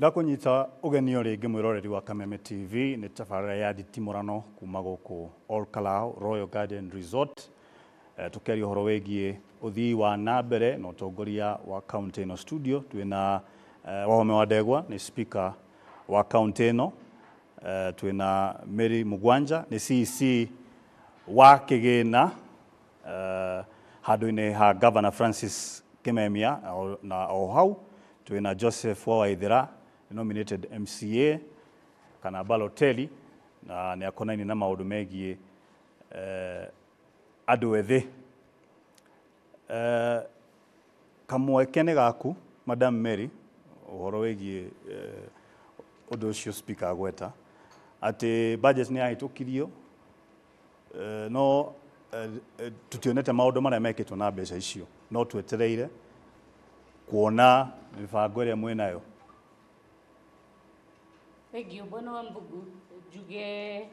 Ndakunyita ugeni ringi mwiroreri wa Kameme TV ni tabarĩra ya Nditimurano kuma gũkũ All Kalau Royal Garden Resort. Tukiaria ũhoro wĩgiĩ ũthii wa nambere na ũtongoria wa kaunti ĩno. Studio twĩna Wahome wa Ndegwa ni speaker wa kaunti ĩno, twĩna Mary Mugwanja ni CEC wa Kĩgĩna handũ-inĩ ha Governor Francis Kimemia, na o hau twĩna Joseph wa Waithera nominated MCA kana Baloteli, na nĩ akonaini na maũndũ megiĩ andũ ethĩ. Kamweke nĩ gaku Madam Mary, ũhoro wĩgiĩ ũndũ ũcio speaker agweta atĩ budget nĩ yahĩtũkirio, no tutionete maũndũ marĩa mekĩtwo na mbeca icio, no twetereire kuona mibango ĩrĩa mwĩnayo. Thank you, Bwana wa Mbugu. Njuge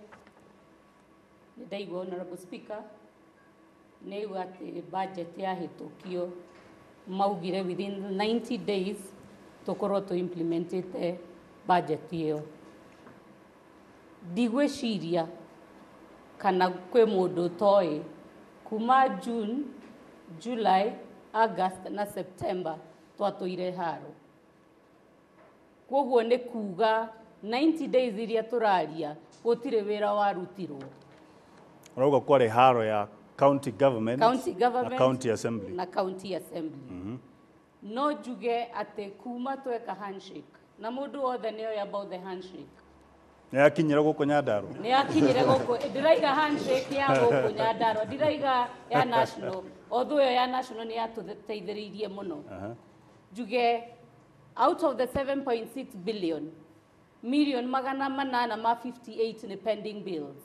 ndaigua Honorable Speaker nĩ atĩ budget yahĩtũkio maugire within 90 days tũkorwo tũ-implementĩte budget ĩyo. Ndigwĩciria kana kwĩ mũndũ ũtoĩ kuma June, July, August na September twatũire haro. Kwoguo nĩ kuga 90 days iria tũraria gũtirĩ wĩra warutirwo. Ũrauga kwarĩ haro ya county government na county assembly. Na county assembly. No njuge atĩ kuma tweka handshake na mũndũ wothe nĩ oĩ about the handshake. Nĩ yakinyire gũkũ Nyandarua. Nĩ yakinyire gũkũ, ndiraiga handshake ya gũkũ Nyandarua, ndiraiga ya national. Although ya national nĩ yatũteithĩrĩirie mũno. Njuge out of the 7.6 billion, million magana manana ma 58 ni pending bills.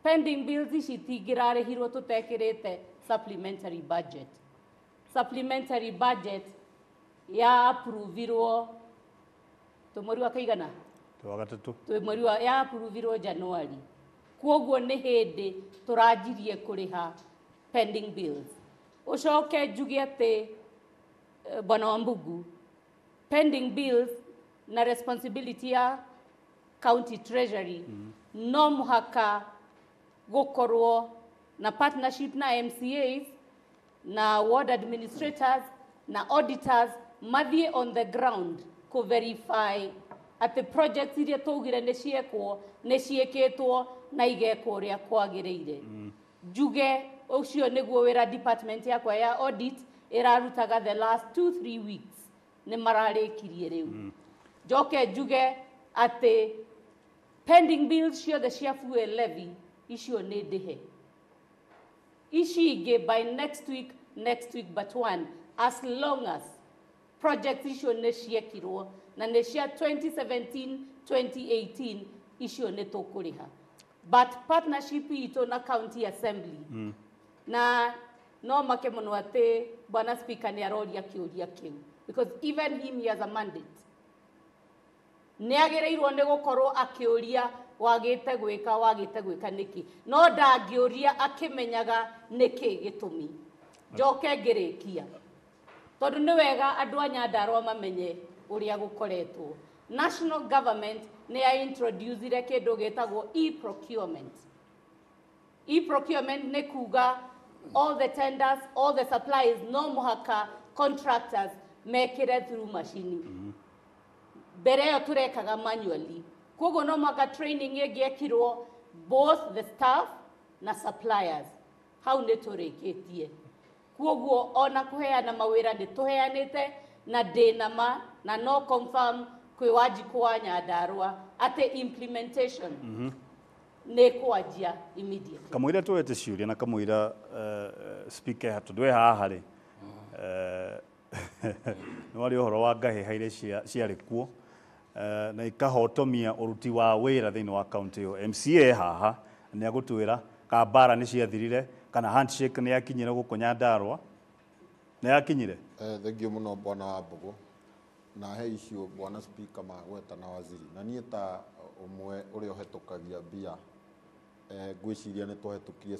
Pending bills ici tingĩrarĩhirwo tũtekĩrĩte supplementary budget. Supplementary budget ya approvirwo mweri wa kaigana? Mweri wa ya approvirwo January. Kwoguo nĩ hĩndĩ tũranjirie kũrĩha pending bills. Ucoke njuge atĩ Bwana wa Mbugu, pending bills na responsibility ya county treasury no mũhaka gũkorwo na partnership na MCAs na ward administrators na auditors mathiĩ on the ground ku verify atĩ projects iria tũgire nĩ ciĩkĩtwo na igekwo ũrĩa kwagĩrĩire. Njuge ũcio nĩguo wĩra department yakwa ya audit irarutaga the last 2-3 weeks nĩ mararĩkirie rĩu. Njoke njuge atĩ pending bills ciothe cia fuel levy icio nĩ ndĩhe. Ici ingĩ by next week but one, as long as projects icio nĩ ciekirwo na nĩ cia 2017-2018 icio nĩ tũkũrĩha. But partnership itũ na county assembly na no make mũno atĩ Bwana Speaker nĩ aroria kĩũria kĩu, because even him he has a mandate. Nĩ agĩrĩirwo nĩ gũkorwo akĩũria wagĩte gwĩka nĩkĩ, no ndangĩũria akĩmenyaga nĩkĩ gĩtũmi. Njoke ngĩrĩkia tondũ nĩ wega andũ a Nyandarua mamenye ũrĩa gũkoretwo. National government nĩ ya introducire kĩndũ gĩtagwo e-procurement. E-procurement nĩ kuga all the tenders, all the supplies, no mũhaka contractors mekĩre through machine. Mbere ĩyo tũrekaga manually. Kwoguo no mũhaka training ĩngĩekirwo both the staff na suppliers. Hau nĩ tũrĩkĩtie. Kwoguo ona kũheana mawĩra nĩ tũheanĩte na ndĩnama na no confirm kwĩ Wanjikũ wa Nyandarua atĩ implementation nĩ kwanjia immediately. Kamũira twete ciũria na kamũira speaker hatũndwe haha rĩ nĩ warĩ ũhoro wa ngahĩha iria ciarĩ kuo na ikahotomia ũruti wa wĩra thĩinĩ wa county ĩyo. MCA haha nĩ agũtwĩra ka mbara nĩ ciathirire kana handshake nĩ yakinyire gũkũ Nyandarua. Nĩ yakinyire? Thengio mũno Bwana wa Mbugu, na he icio Bwana Speaker magweta na waziri, na niĩ ta ũmwe ũrĩa ũhetũkagia mbia ngwĩciria nĩ tũhetũkirie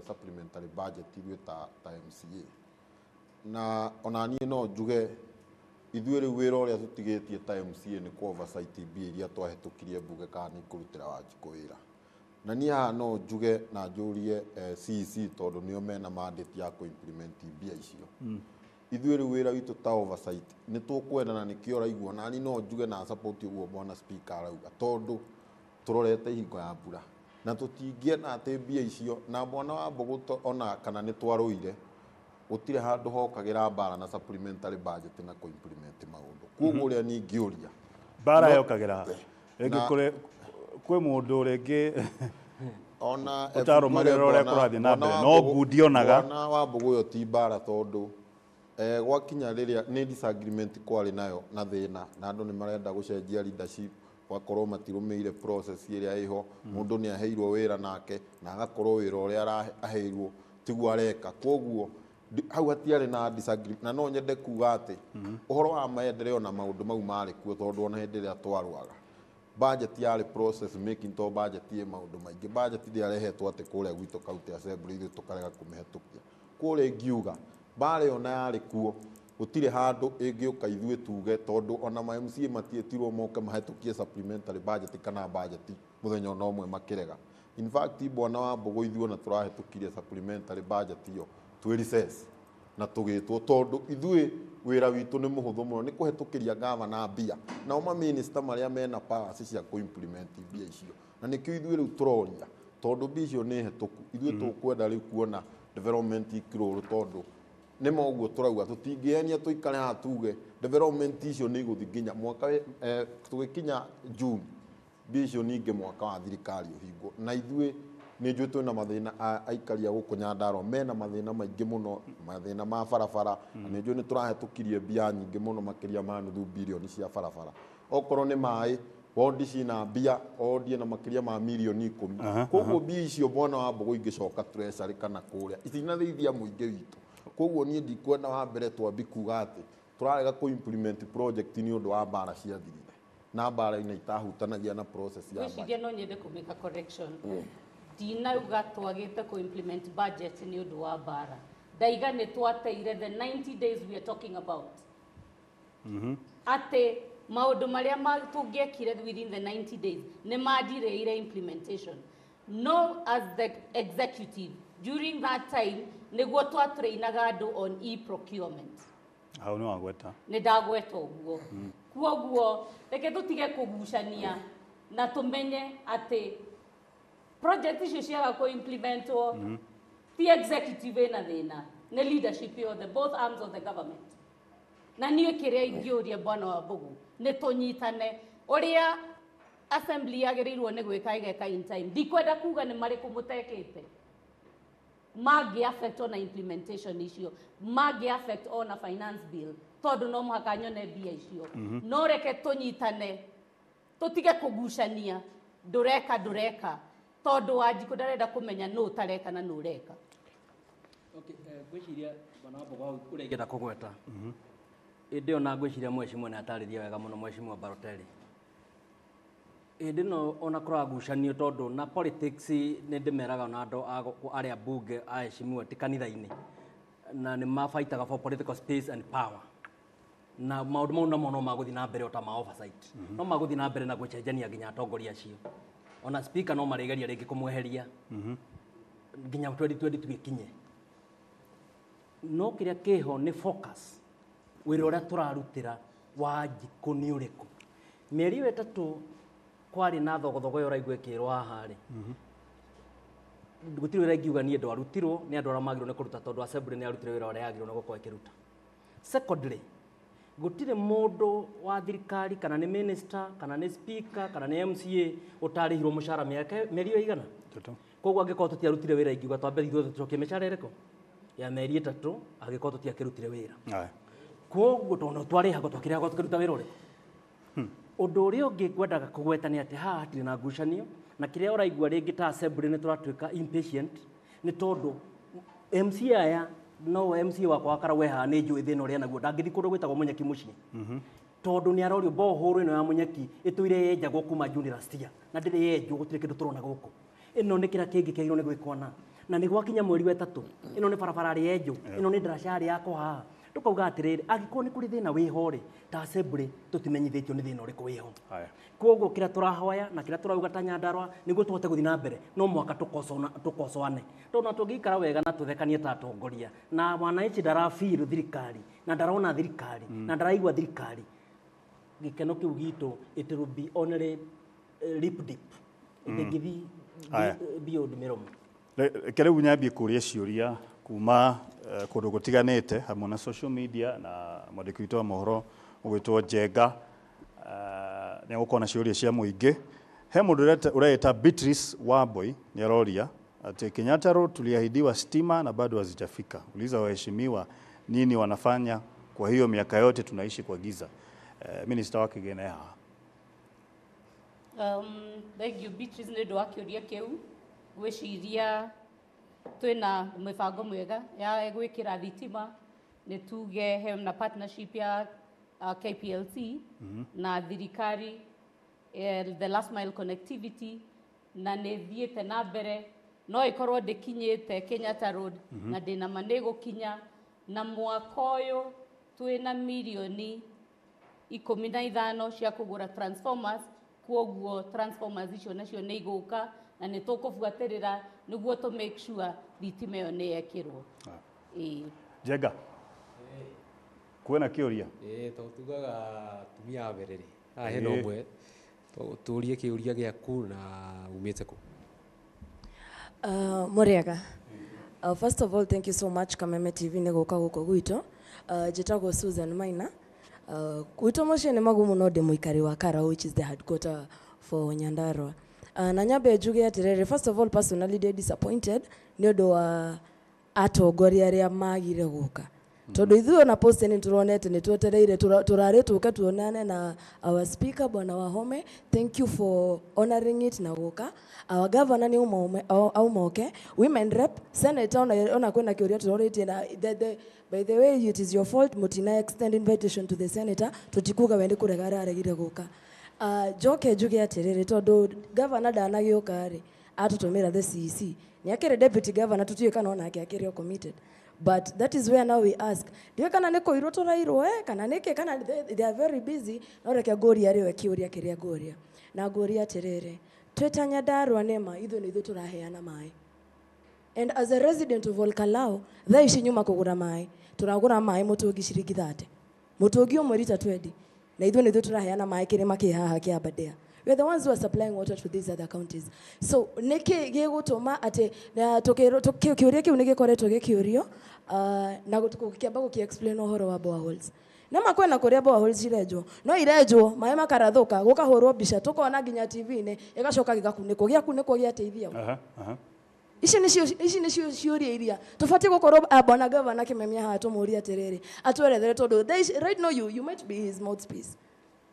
supplementary budget ithuĩ ta MCA, na ona niĩ no njuge ithuĩ rĩu wĩra ũrĩa tũtigĩtie ta MCA nĩ ku oversight mbia iria twahĩtũkirie mbunge kana nĩ ikũrutĩra Wanjikũ wĩra. Na niĩ haha no njuge na njũrie CEC tondũ nĩo mena mandate ya kũ-implement mbia icio. Ithuĩ rĩu wĩra witũ ta oversight nĩ tũkwenda na nĩkĩo ũraigua na niĩ no njuge na support ũguo Bwana Speaker arauga tondũ tũrorete ihingo ya mbura na tũtingĩenda atĩ mbia icio na Bwana Wambũgũ ona kana nĩ twarũire gũtirĩ handũ hokagĩra mbara na supplementary budget na kũ-implement maũndũ. Kuoguo ũrĩa niĩ ingĩũria mbara yokagĩra rĩngĩ kwĩ mũndũ rĩngĩ ona ũtarũmagĩrĩra ũrĩa kũrathiĩ na mbere no ngundi onaga Bwana Wambũgũ ũyũ ti mbara tondũ gwakinya rĩrĩa nĩ disagreement kwarĩ nayo na thĩna na andũ nĩ marenda gũcenjia leadership wakorwo matirũmĩire process ĩrĩa ĩho mũndũ nĩ aheirwo wĩra nake na agakorwo wĩra ũrĩa aheirwo tiguo areka. Kuoguo hau hatiarĩ na disagreement na no nyende kuga atĩ ũhoro wa maendeleo na maũndũ mau marĩ kuo tondũ ona hĩndĩ ĩrĩa twarũaga budget yarĩ process making to budget ĩ maũndũ maingĩ. Budget ndĩarehetwo atĩ kũrĩa gwitũ county assembly ithuĩ tũkarega kũmĩhetũkia. Kũrĩa ingiuga mbara ĩyo na yarĩ kuo gũtirĩ handũ ĩngĩũka ithuĩ tuge tondũ ona ma MCA matiĩtirwo moke mahetũkie supplementary budget kana budget mũthenya ona ũmwe makĩrega. In fact Bwana Wambũgũ ithuĩ ona tũrahetũkirie supplementary budget ĩyo twĩ recess na tũgĩtwo tondũ ithuĩ wĩra witũ nĩ mũhũthũ mũno nĩ kũhetũkĩria gavana mbia nao ma minister marĩa mena powers cia kũ-implement mbia icio na nĩkĩo ithuĩ rĩu tũroria tondũ mbia icio nĩ hetũku ithuĩ tũkwenda rĩu kuona development ikirũrũ tondũ nĩ moguo tũrauga tũtingĩenia tũikare haha tuge development icio nĩ igũthiĩ nginya mwaka tũgĩkinya June mbia icio ningĩ mwaka wa thirikari ũhingwo na ithuĩ nĩ njũĩ twĩna mathĩna aikaria gũkũ Nyandarua mena mathĩna maingĩ mũno mathĩna ma barabara na nĩ njũĩ nĩ tũrahetũkirie mbia nyingĩ mũno makĩria ma nuthu bilioni cia barabara. Okorwo nĩ maĩ wondi cina mbia wondie na makĩria ma milioni 10. Koguo mbia icio Bwana Wambũgũ ingĩcoka treasury kana kũrĩa itinathithia mũingĩ witũ. Koguo niĩ ndikwenda wa mbere twambi kuga atĩ tũrarega kũ-implement project nĩ ũndũ wa mbara ciathirire na mbara-inĩ itahutanagia na process ya budget. No nyende kũmĩka correction. Ndinauga twagĩte kũ-implement budget nĩ ũndũ wa mbara. Ndaiga nĩ twateire the 90 days we are talking about. Atĩ maũndũ marĩa tũngĩekire within the 90 days nĩ mandireire implementation. No, as the executive during that time nĩguo twatrainaga andũ on e-procurement. hau nĩ wagweta Nĩ ndagweta ũguo. Kuoguo reke tũtige kũgucania na tũmenye atĩ project icio ciaga kũ-implementwo ti executive ĩna thĩna nĩ leadership of the both arms of the government. Na niĩ kĩrĩa ingĩũria Bwana Wambũgũ nĩ tũnyitane ũrĩa assembly yagĩrĩirwo nĩ gwĩka igeka in time. Ndikwenda kuga nĩ marĩkũ mũtekĩte mangĩ affect on implementation icio mangĩ affect on a finance bill tondũ no mũhaka nyone mbia icio. No reke tũnyitane tũtige kũgucania ndũreka tondũ Wanjikũ ndarenda kũmenya nũ ũtareka na nũ ũreka. Okay, ngwĩciria Bwana Wambũgũ ũrĩa ingĩenda kũgweta ĩndĩ ona ngwĩciria mheshimiwa nĩ atarĩria wega mũno mheshimiwa Baroteli. Ĩndĩ no ona kũragucanio tondũ na politics nĩ ndĩmeraga na andũ arĩa bunge aheshimiwa ti kanitha-inĩ na nĩ mabaitaga for political space and power na maũndũ mau namo no magũthiĩ na mbere o ta ma oversight no magũthiĩ na mbere na gũcenjania nginya atongoria acio. Ona speaker no marĩgeria rĩngĩ kũmweheria nginya 2020 tũgĩkinye. No kĩrĩa kĩho nĩ focus wĩra ũrĩa tũrarutĩra Wanjikũ nĩ ũrĩkũ. Mĩeri ĩtatũ kwarĩ na thogothogo yo raigua ĩkĩrwo haha rĩ gũtirĩ wĩra ingiuga niĩ ndwarutirwo nĩ andũ arĩa magĩrĩirwo nĩ kũruta tondũ assembly nĩ yarutire wĩra ũrĩa yagĩrĩirwo nĩ gũkorwo ĩkĩruta. Secondly, gũtirĩ mũndũ wa thirikari kana nĩ minister kana nĩ speaker kana nĩ MCA ũtarĩhirwo mũcara mĩeri ĩigana. Koguo angĩkorwo tũtiarutire wĩra ingiuga twambe ithuothe tũcokie mĩcara ĩrĩkũ ya mĩeri ĩtatũ angĩkorwo tũtiakĩrutire wĩra. Koguo tondũ twarĩhagwo twakĩrĩhagwo tũkĩruta wĩra ũrĩkũ. Ũndũ ũrĩa ũngĩ ngwendaga kũgweta nĩ atĩ haha hatirĩ na ngucanio na kĩrĩa ũraigua rĩngĩ ta assembly nĩ tũratuĩka impatient nĩ tondũ MCA aya no MCA wakwa akara haha nĩ njũĩ thĩna ũrĩa naguo ndangĩthiĩ kũndũ gwĩtagwo Munyeki mũciĩ tondũ nĩ arorio bohoro ĩno ya Munyeki ĩtũire yenjagwo kuma June last year na ndĩrĩ yenjwo gũtirĩ kĩndũ tũrona gũkũ. Ĩno nĩ kĩrĩa kĩngĩ kĩagĩrĩirwo nĩ gwĩkwo na nĩ gwakinya mweri wa ĩtatũ ĩno nĩ barabara yenjwo ĩno nĩ ndaraca ya kũhaha tukauga atiriri agiko ni kuri thina wihore ta assembly tutimenyithitio ni thina uriku wiho haya koguo kira turahoya na kira turauga ta Nyandarua niguo tuhote guthi na mbere no mwaka tukocoane tona tungikara wega na tuthekanie ta atongoria na wananchi ndarafeel thirikari na ndarona thirikari na ndaraigua thirikari gikeno kiu gitu it will be only lip dip ngithi beyond miromo Kero nyambie kuria ciuria kuma kundu gutiganite hamwe na social media na mwandiki witũ wa mohoro ugwitwo Njenga ni gukona ciuria cia muingi he mundu ureta Beatrice Wamboi ni aroria ati Kenyatta Road tuliahidiwa stima na bado hazijafika. Uliza waheshimiwa nini wanafanya kwa hiyo miaka yote tunaishi kwa giza. Minister wa kigene haha. Thank you Beatrice nĩ ndwa kĩũria kĩu gwĩciria twĩna mĩbango mwega ya gwĩkĩra thitima nĩ tuge he na partnership ya KPLC na thirikari the last mile connectivity na nĩ thiĩte na mbere no ikorwo ndĩkinyĩte Kenyatta Road na ndĩna manego kinya na mwaka ũyũ twĩna milioni 15 cia kũgũra transformers kwoguo transformers icio nacio nĩ igũka na nĩ tũkũbuatĩrĩra nĩguo to make sure thitima ĩyo nĩ yekĩrwo. Njenga kwena kĩũria to tugaga tumia bereri he no mwe tuurie kĩũria gĩaku na umĩte kũ Muriega. First of all, thank you so much Kameme TV nĩ gũka gũkũ gwitũ. Njĩtagwo Susan Maina. Gwitũ mũciĩ nĩ magumu no ndĩ mũikari wa Karau, which is the headquarter for Nyandarua. Na nyambe njuge atĩrĩrĩ, first of all personally they disappointed nĩ ũndũ wa atongoria arĩa magire gũka. Tondu ithuĩ na post nĩ turonete nĩ twetereire turarĩ tũke tuonane na our speaker Bwana Wahome. Thank you for honoring it na gũka. Our governor nĩ aumoke, women rep, senator ona kwena kĩũria tũroretie na by the way it is your fault mutina extend invitation to the senator tutikuga wende kurega aregire gũka. Joke njuge atĩrĩrĩ tondu governor ndanagĩũka rĩ atutumira the CEC nĩ akĩrĩ deputy governor tutiĩ kana ona akĩrĩ committed. But that is where now we ask, ndiwe kana nĩ kũirwo tũrairwo kana nĩkĩ kana they are very busy no reke ngoria rĩwe kĩũria kĩrĩa ngoria na ngoria atĩrĩrĩ twĩta Nyandarua nĩma ithuĩ tũraheana maĩ and as a resident of Olkalau thaa ici nyuma kũgũra maĩ turagũra maĩ mũtũngi ciringi 30 mũtũngi ũmwe lita 20 na ithuĩ tũraheana maĩ kĩrĩma kĩ haha kĩa Aberdare. We are the ones who are supplying water to these other counties. So niki gĩgũtũma atĩ kĩũria kĩu nĩ gĩkoretwo gĩkĩũrio na gũkĩamba gũkĩexplain ũhoro wa boreholes. Nama kwena kũrĩa boreholes irenjwo no irenjwo maĩ makarathũka gũkahũrwo mbica tũkona nginya TV-inĩ ĩgacoka gĩgakunĩkwo gĩateithia. Ici nĩcio ciũria iria tũbatiĩ gũkorwo Bwana Governor Kimemia haha tũmũria atĩrĩrĩ atwerethere tondũ right now you might be his mouthpiece.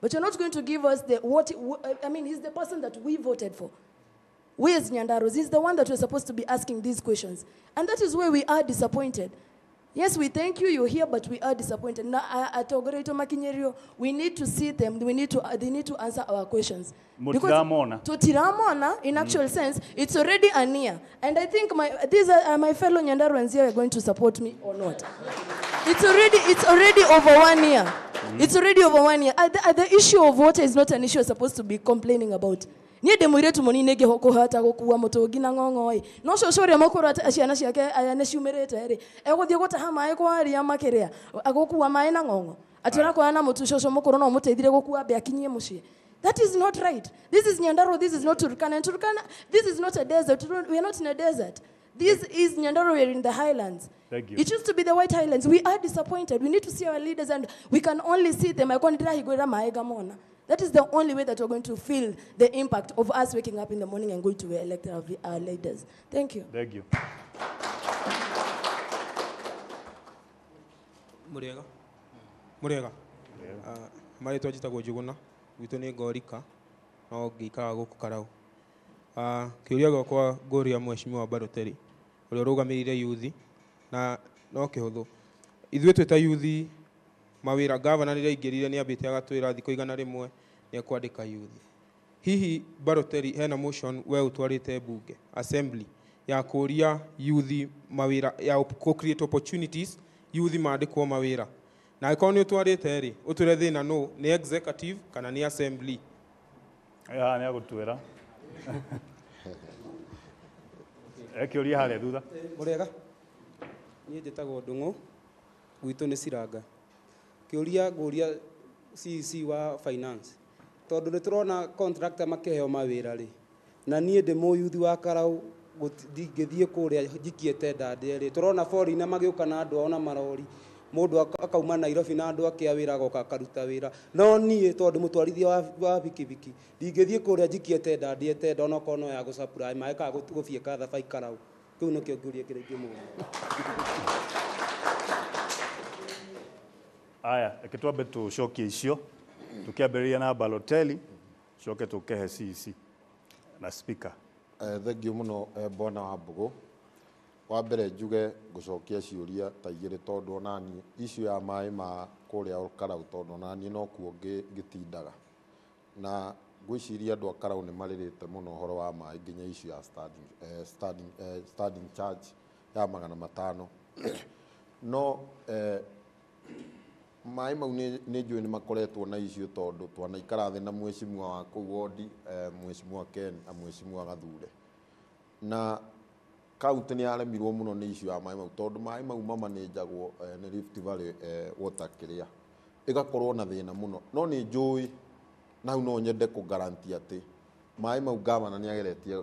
But you're not going to give us he's the person that we voted for. We as Nyandaros, he's the one that we're supposed to be asking these questions. And that is where we are disappointed. Yes, we thank you, you're here, but we are disappointed. Now, we need to see them, they need to answer our questions. Tiramona, in actual sense, it's already a near. And I think my fellow Nyandaruans here are going to support me or not. It's already over 1 year. It's already over 1 year. The issue of water is not an issue we're supposed to be complaining about. Niĩ ndĩmwĩrĩtu mũnini ngĩhota gũkua mũtũngi na ng'ong'oi no cũcũ ũrĩa mũkũrũ ciana ciake nĩ ciumĩrĩte rĩ egũthiĩ gũtaha maĩ kwa ria makĩrĩa agũkua maĩ na ng'ong'o atĩ ũrakoya na mũtu cũcũ mũkũrũ no mũteithire gũkua mbe akinyie mũciĩ. That is not right. This is Nyandarua, this is not Turkana. And Turkana, this is not a desert. We are not in a desert. This is Nyandarua, we are in the highlands. Thank you. It used to be the White Highlands. We are disappointed. We need to see our leaders and we can only see them. That is the only way that we're going to feel the impact of us waking up in the morning and going to elect our leaders. Thank you. Thank you. Muriega. Marĩtwa njĩtagwo Njuguna, gwitũ nĩ Ngorika, no ngĩikara gũkũ Karau. Kĩũria gĩakwa ngũria Mheshimiwa Baroteri, ũrĩa ũrũgamĩrĩire yuthi, na no kĩhũthũ. Ithuĩ twĩ ta yuthi, mawĩra governor rĩrĩa aingĩrire nĩ ambĩte agatwĩra thikũ 100 nĩ ekwandĩka yuthi. Hihi Baroteri hena motion we ũtwarĩte bunge, assembly, ya kũria yuthi mawĩra ya create opportunities youth mandĩkwo mawĩra na angĩkorwo nĩ ũtwarĩte rĩ ũtwĩre thĩna nũ nĩ executive kana nĩ assembly. Haha nĩ agũtwĩra ekĩũria harĩa thutha. Mũrĩega, niĩ njĩtagwo Ndung'u, gwitũ nĩ Ciranga. Kĩũria ngũria CEC wa finance, tondũ nĩ tũrona contractor makĩheo mawĩra rĩ, na niĩ ndĩ mũyuthi wa Karaũ ndingĩthiĩ kũrĩa njikie tenda ndĩ, tũrona foreigner magĩũka na andũ ao na marori, mũndũ akauma Nairobi na andũ ake a wĩra agoka akaruta wĩra, no niĩ tondũ mũtwarithia wa bikibiki ndingĩthiĩ kũrĩa njikie tenda ndĩ tenda onokorwo no ya gũsupply maĩ kana gũfieka thabai Karaũ. Kĩu nĩkĩo ngĩũria kĩrĩa ingĩmũũria. Aya, reke twambe tũcokie icio tũkĩambĩrĩria na Baloteli coke tũkehe CEC na speaker. Thengiũ mũno Bwana Wambũgũ. Wa mbere njuge ngũcokia ciũria ta igĩrĩ tondũ onaniĩ issue ya maĩ ma kũrĩa Karaũ tondũ onaniĩ no kuo ngĩtindaga, na ngwĩciria andũ a Karaũ nĩ marĩrĩte mũno ũhoro wa maĩ nginya issue ya standing charge ya 500. No maĩ mau nĩ njũĩ nĩ makoretwo na issue tondũ twanaikara thĩ na mheshimiwa wa kũu wodi, mheshimiwa Ken na mheshimiwa Gathure, na kaunti nĩ yaremirwo mũno nĩ issue ya maĩ mau tondũ maĩ mau mamanĩnjagwo nĩ Rift Valley water kĩrĩa ĩgakorwo na thĩna mũno. No nĩ njũĩ na hau no nyende kũ-guarantee atĩ maĩ mau gavana nĩ ageretie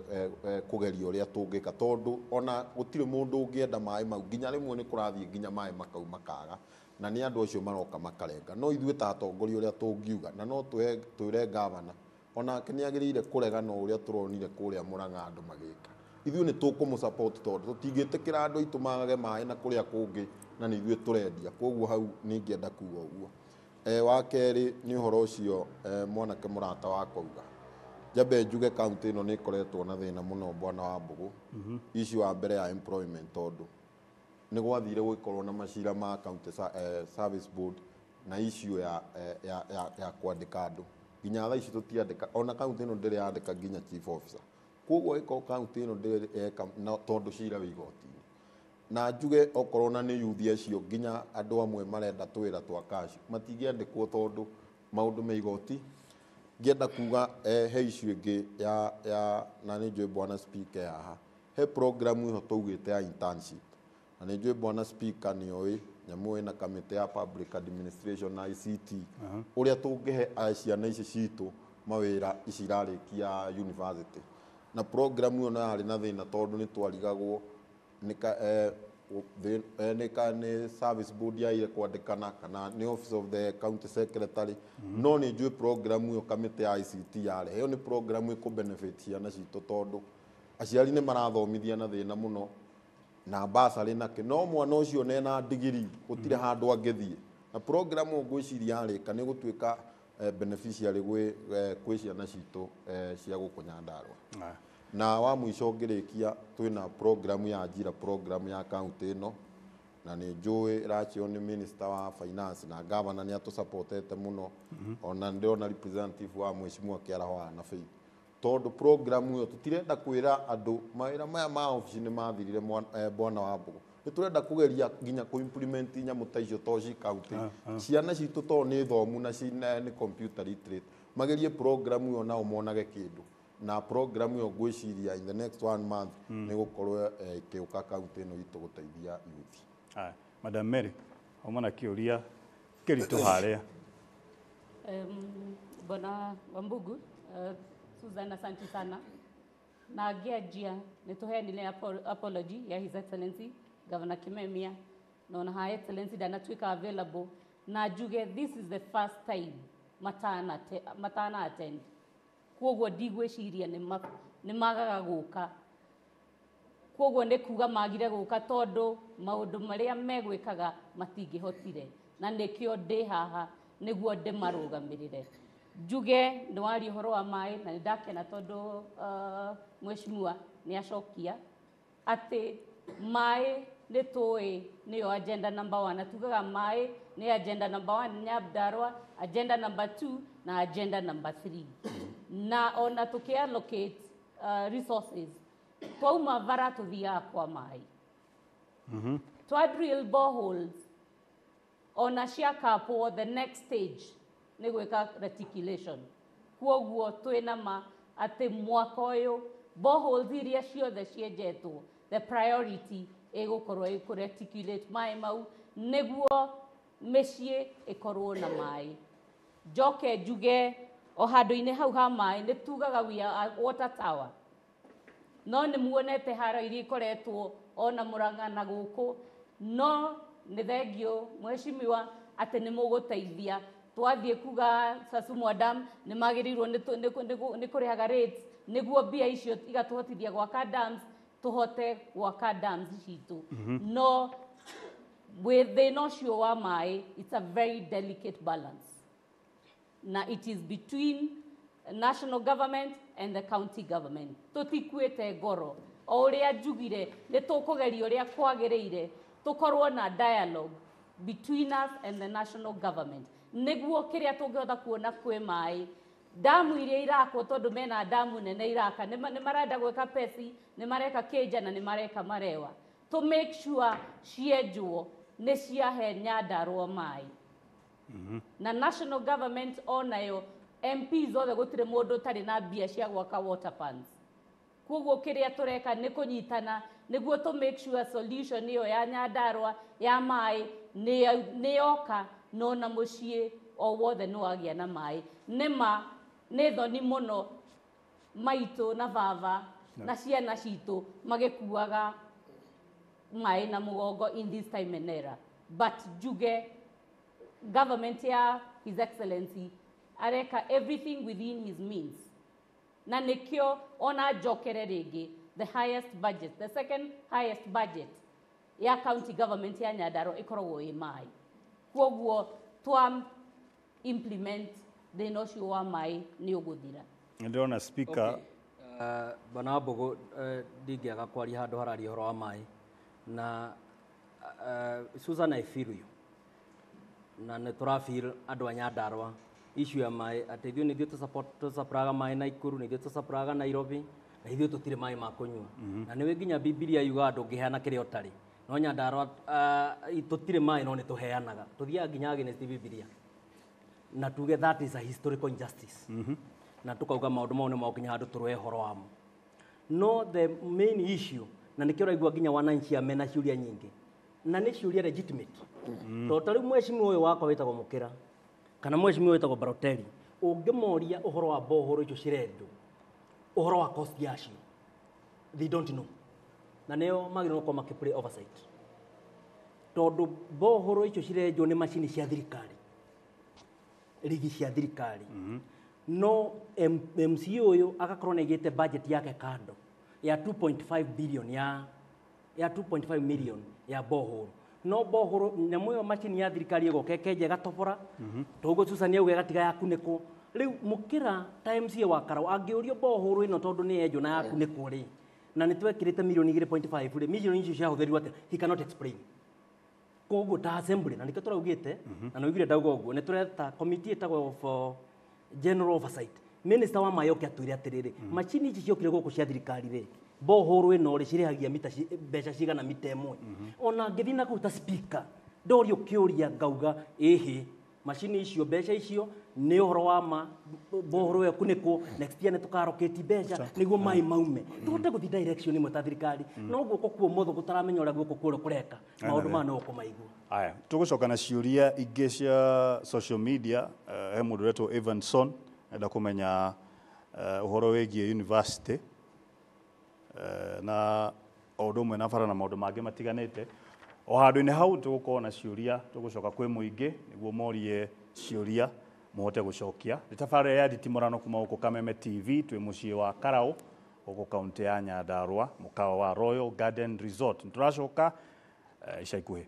kũgeria ũrĩa tũngĩka tondũ ona gũtirĩ mũndũ ũngĩenda maĩ mau, nginya rĩmwe nĩ kũrathiĩ nginya maĩ makau makaga na nĩ andũ acio maroka makarenga. No ithuĩ ta atongoria ũrĩa tũngiuga na no twĩre gavana onake nĩ agĩrĩire kũregana ũrĩa tũronire kũrĩa Mũrang'a andũ magĩka. Ithuĩ nĩ tũkũmũ-support tondũ tũtingĩtĩkĩra andũ aitũ magage maĩ na kũrĩa kũngĩ na nĩ ithuĩ tũrendia, koguo hau nĩ ingĩenda kuuga ũguo. Wa kerĩ nĩ ũhoro ũcio mwanake mũrata wakwa auga, njambe njuge kaunti ĩno nĩ ĩkoretwo na thĩna mũno Bwana Wambũgũ. Issue wa mbere ya employment tondũ nĩ gwathire gũkorwo na macira ma county service board na issue ya kwandĩka andũ, nginya thaa ici tũtiandĩka, ona kaunti ĩno ndĩrĩ yandĩka nginya chief officer. Koguo ĩkorwo kaunti ĩno ndĩreka tondũ cira wĩ igoti-inĩ, na njuge okorwo na nĩ youth acio nginya andũ amwe marenda twĩra twa cash matingĩandĩkwo tondũ maũndũ me igoti. Ngĩenda kuga he issue ĩngĩ ya na nĩ njũĩ Bwana Speaker haha, he program ĩho tũugĩte ya internship, na nĩ njũĩ Bwana Speaker nĩ oĩ nyamũ ĩna kamĩtĩ ya public administration na ICT ũrĩa tũngĩhe ciana ici citũ mawĩra ici irarĩkia university. Na program ĩyo no yarĩ na thĩna tondũ nĩ twarigagwo nĩ service board yaire kwandĩkana kana nĩ office of the county secretary. No nĩ njũĩ program ĩyo kamĩtĩ ya ICT yarehe, ĩyo nĩ program ĩkũ-benefit ciana citũ tondũ aciari nĩ marathomithia na thĩna mũno na bursary nake, no mwana ũcio nena degree gũtirĩ handũ angĩthiĩ, na program ĩyo ngwĩciria yarĩka nĩ gũtuĩka beneficiary gwĩ ciana citũ cia gũkũ Nyandarua. Na wa mũico ngĩrĩkia twĩna program ya njira, program ya kaunti ĩno, na nĩ njũĩ ĩracio nĩ minister wa finance na governor nĩ atũ-support-ete mũno, ona ndĩrona representative wa mheshimiwa Kĩaraho na Faith, tondũ program ĩyo tũtirenda kwĩra andũ mawĩra maya ma ofici nĩ mathirire Bwana Wambũgũ. Nĩ tũrenda kũgeria nginya kũ-implement nyamũ ta icio tondũ ci kaunti ciana citũ tondũ nĩ thomu na nĩ computer literate, magerie program ĩyo nao monage kĩndũ, na program ĩyo ngwĩciria in the next 1 month nĩ gũkorwo ĩkĩũka kaunti ĩno itũ gũteithia youth. Madam Mary, hauma na kĩũria kĩritũ harĩa. Bwana Wambũgũ, Susan, asante sana. Na ngianjia nĩ tũheanire apology ya His Excellency Governor Kimemia, na ona Her Excellency ndanatuĩka available, na njuge this is the first time matana attend, koguo ndigwĩciria nĩ magaga gũka, koguo nĩ kuga magire gũka tondũ maũndũ marĩa megwĩkaga matingĩhotire, na nĩkĩo ndĩ haha nĩguo ndĩmarũgamĩrĩre. Njuge nĩ waria ũhoro wa maĩ na nĩ ndakena tondũ mheshimiwa nĩ acokia atĩ maĩ nĩ tũĩ nĩyo agenda number 1, na tugaga maĩ nĩ agenda number 1 Nyandarua, agenda number 2 na agenda number 3. Na ona tũkĩ-allocate resources twauma bara tũthiaga kwa maĩ, twa drill boreholes ona ciakapwo the next stage nĩ gwĩka reticulation. Kuoguo twĩna ma atĩ mwaka ũyũ boreholes iria ciothe cienjetwo the priority ĩgũkorwo ĩkũreticulate maĩ mau nĩguo mĩciĩ ĩkorwo na maĩ. Njoke njuge o handũ-inĩ hau ha maĩ nĩ tugaga we are a water tower. No nĩ muonete haro iria ikoretwo ona Murang'a na gũkũ, no nĩ thengio mheshimiwa atĩ nĩ mũgũteithia. Twathiĩ kuga Sasumwa Dam nĩ magĩrĩirwo nĩ kũrĩhaga rates nĩguo mbia icio igatũhotithia gwaka dams, tũhote gwaka dams citũ. No thĩna ũcio wa maĩ, it's a very delicate balance. Na it is between national government and the county government. Tũtikuĩte ngoro. O ũrĩa njugire nĩ tũkũgeria ũrĩa kwagĩrĩire tũkorwo na dialogue between us and the national government. Nĩguo kĩrĩa tũngĩhota kuona kwĩ maĩ. Damu iria irakwo tondũ mena damu nene iraka nĩ marenda gwĩka pesi, nĩ mareka Kĩnja na nĩ mareka Marewa. To make sure cienjwo nĩ ciahe Nyandarua maĩ. Na national government onayo MPs othe gũtirĩ mũndũ ũtarĩ na mbia cia gwaka water pans. Kuoguo kĩrĩa tũreka nĩ kũnyitana nĩguo to make sure solution ĩyo ya Nyandarua ya maĩ nĩ yoka no na mũciĩ o wothe nĩ wagĩa na maĩ. Nĩma nĩ thoni mũno maitũ na baba na ciana citũ magĩkuaga maĩ na mũgongo in this time and era. But njuge government ya His Excellency areka everything within his means. Na nikio ona njokere rĩngĩ the highest budget, the second highest budget ya county government ya Nyandarua ĩkoragwo ĩ maĩ. Kuoguo twa implement thĩna ũcio wa maĩ nĩ ũgũthira. Ndĩrona speaker Bana Mbogo ndingĩaga kwaria handũ hararia ũhoro wa maĩ na Susan I feel you. Na nĩ tũrafeel andũ a Nyandarua issue ya maĩ atĩ ithuĩ nĩ ithuĩ tũsapraga maĩ Naikuru, nĩ ithuĩ tũsapraga Nairobi, na ithuĩ tũtirĩ maĩ ma kũnyua. Na nĩ nginya Bibilia yuga andũ ũngĩheana kĩrĩa ũtarĩ. No Nyandarua tũtirĩ maĩ no nĩ tũheanaga. Tũthiaga nginya against Bibilia. Na tuge that is a historical injustice. Na tukauga maũndũ mau nĩ mokinya handũ tũrũe ũhoro wamo. No the main issue na nĩkĩo ũraigua nginya wananchi amena ciũria nyingĩ. Na nĩ ciũria legitimate. Tondũ rĩu mheshimiwa ũyũ wakwa wĩtagwo Mũkĩra kana mheshimiwa wĩtagwo Baroteri ũngĩmoria ũhoro wa bohoro icio cirenjwo ũhoro wa cost yacio they don't know. Na nĩo magĩrĩirwo gũkorwo makĩplay oversight. Tondũ bohoro icio cirenjwo nĩ macini cia thirikari, rigi cia thirikari. No MC ũyũ agakorwo na igĩte budget yake kando ya 2.5 billion ya 2.5 million ya bohoro. No bohoro nyamũ ĩyo macini ya thirikari ĩgoka ĩkenja ĩgatobora tũguo Susan auga ĩgatiga yakunĩkwo. Rĩu Mũkĩra times ye wa Karau angĩũrio bohoro ĩno tondũ nĩ enjwo na yakunĩkwo rĩ na nĩ twekĩrĩte million 2.5 rĩ million icio ciahũthĩrirwo atĩa he cannot explain. Koguo ta assembly na nĩkĩo tũraugĩte na nĩugire ndauga ũguo nĩ tũreta committee ĩtagwo for general oversight. Minister wa maĩ oke atwĩre atĩrĩrĩ macini ici ciokire gũkũ cia thirikari rĩ bohoro ĩno rĩ cirĩhagia mbeca cigana mita ĩmwe. Ona ngĩthiĩ na kũu ta speaker ndorio kĩũria ngauga ĩhĩ macini icio mbeca icio nĩ ũhoro wa ma bohoro ĩyo kunĩkwo next year nĩ tũkaroketi mbeca nĩguo maĩ maume tũhote gũthiĩ direction ĩmwe ta thirikari. No guoko kuo motho gũtaramenya ũrĩa guoko kuo kũreka maũndũ ma no kũmaigua. Aya tũgũcoka na ciũria ingĩ cia social media. He mũndũ wetwo Evanson enda kũmenya ũhoro wĩgiĩ university na ũndũ ũmwe na bara na maũndũ mangĩ matiganĩte. O handũ-inĩ hau tũgũkorwo na ciũria tũgũcoka kwĩ mũingĩ nĩguo morie ciũria mũhote gũcokia. Nĩ tabarĩra ya Nditimurano kuma gũkũ Kameme TV twĩ mũciĩ wa Karau gũkũ kaunti ya Nyandarua mũkawa wa Royal Garden Resort. Nĩ tũracoka ica ikuhĩ.